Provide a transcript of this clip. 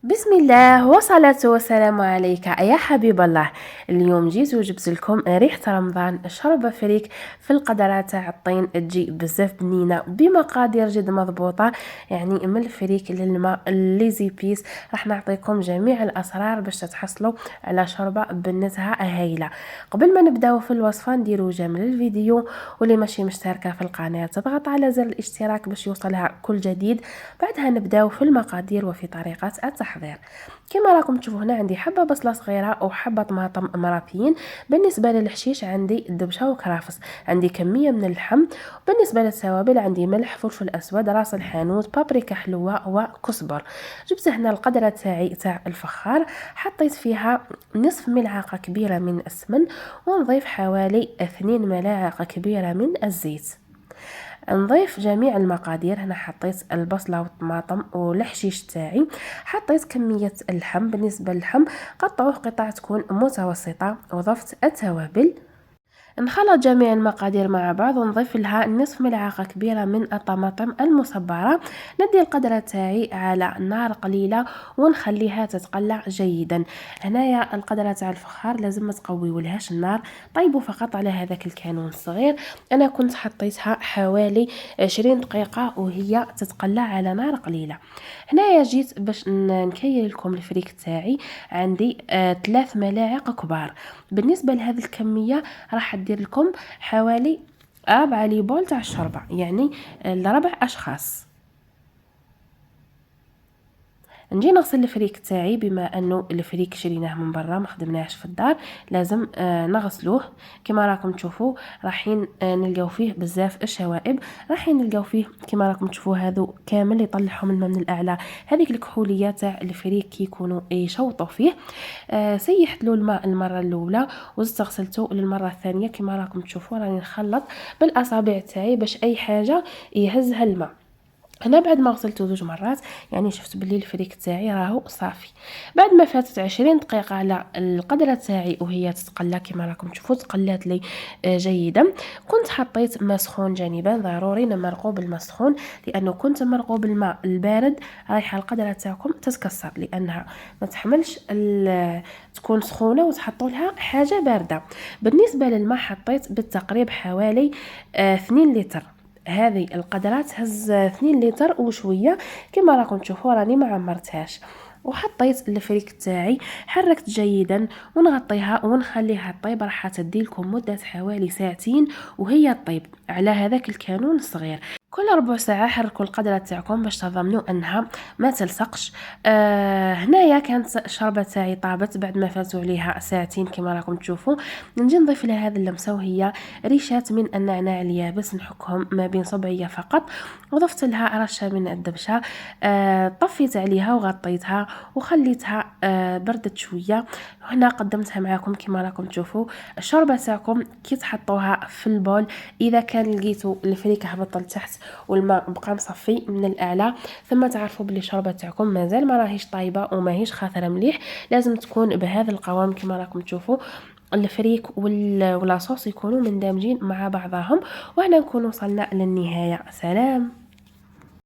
بسم الله والصلاة والسلام عليك يا حبيب الله. اليوم جيت وجبت لكم ريحة رمضان شربة فريك في القدرة تاع الطين، تجي بزاف بنينة بمقادير جد مضبوطة. يعني من الفريك للماء ليزي بيس راح نعطيكم جميع الأسرار باش تحصلوا على شربة بنتها هايلة. قبل ما نبداو في الوصفة نديرو جيم للفيديو، واللي ماشي مشتركة في القناة تضغط على زر الاشتراك باش يوصلها كل جديد. بعدها نبداو في المقادير وفي طريقة التحضير. كما راكم تشوفوا هنا عندي حبه بصله صغيره وحبه طماطم مرافيين. بالنسبه للحشيش عندي دبشه وكرافس، عندي كميه من اللحم. بالنسبه للتوابل عندي ملح، فلفل اسود، راس الحانوت، بابريكا حلوه وكزبر. جبت هنا القدره تاع الفخار، حطيت فيها نصف ملعقه كبيره من السمن، ونضيف حوالي 2 ملاعق كبيره من الزيت. نضيف جميع المقادير. هنا حطيت البصله والطماطم والحشيش تاعي، حطيت كميه اللحم. بالنسبه للحم قطعوه قطع تكون متوسطه، وضفت التوابل. نخلط جميع المقادير مع بعض ونضيف لها نصف ملعقة كبيرة من الطماطم المصبرة. ندي القدرة تاعي على نار قليلة ونخليها تتقلع جيدا. هنايا القدرة تاع الفخار لازم ما تقويولهاش النار، طيبوا فقط على هذاك الكانون الصغير. انا كنت حطيتها حوالي 20 دقيقة وهي تتقلع على نار قليلة. هنايا جيت باش نكيل لكم الفريك تاعي، عندي 3 ملاعق كبار. بالنسبة لهذه الكمية راح ندير لكم حوالي 4 ليبول تاع الشوربه، يعني لربع اشخاص. نجي نغسل الفريك تاعي. بما انه الفريك شريناه من برا ما خدمناهش في الدار، لازم نغسلوه. كما راكم تشوفوا راحين نلقاو فيه بزاف الشوائب، راحين نلقاو فيه كما راكم تشوفوا هذو كامل يطلعهم الماء من الاعلى. هذيك الكحوليه تاع الفريك كي يكونوا يشوطوا فيه. سيحت له الماء المره الاولى وزدت غسلته للمره الثانيه. كما راكم تشوفوا راني نخلط بالاصابع تاعي باش اي حاجه يهزها الماء. هنا بعد ما غسلته 2 مرات يعني شفت باللي الفريك تاعي راهو صافي. بعد ما فاتت 20 دقيقه على القدره تاعي وهي تتقلى، كما راكم تشوفوا تقلات لي جيدا. كنت حطيت ماء سخون جانبا، ضروري نمرقوا بالماء السخون، لانه كنت مرقوا بالماء البارد رايحه القدره تاعكم تتكسر، لانها ما تحملش تكون سخونه وتحطوا لها حاجه بارده. بالنسبه للماء حطيت بالتقريب حوالي 2 لتر. هذه القدرة تهز 2 لتر وشويه. كما راكم تشوفوا راني ما عمرتهاش. وحطيت الفريك تاعي، حركت جيدا ونغطيها ونخليها طيب. راح تدي لكم مده حوالي 2 ساعة وهي طيب على هذاك الكانون الصغير. كل ربع ساعة حركوا القدرة تاعكم باش تضمنوا انها ما تلصقش. هنايا كانت الشربة تاعي طابت بعد ما فاتوا عليها 2 ساعة كما راكم تشوفوا. نجي نضيف لها هذه اللمسة وهي ريشات من النعناع اليابس، نحكهم ما بين صبعية فقط، وضفت لها رشة من الدبشة. طفيت عليها وغطيتها وخليتها بردت شوية. هنا قدمتها معكم. كما راكم تشوفوا الشوربة تاعكم كي تحطوها في البول، اذا كان لقيتوا الفريك هبط لتحت والماء بقى مصفي من الاعلى، ثم تعرفوا بلي الشوربه تاعكم مازال ما راهيش طايبه وماهيش خاثره مليح. لازم تكون بهذا القوام. كما راكم تشوفوا الفريك ولا صوص يكونوا مندمجين مع بعضهم. وهنا نكون وصلنا للنهايه. سلام.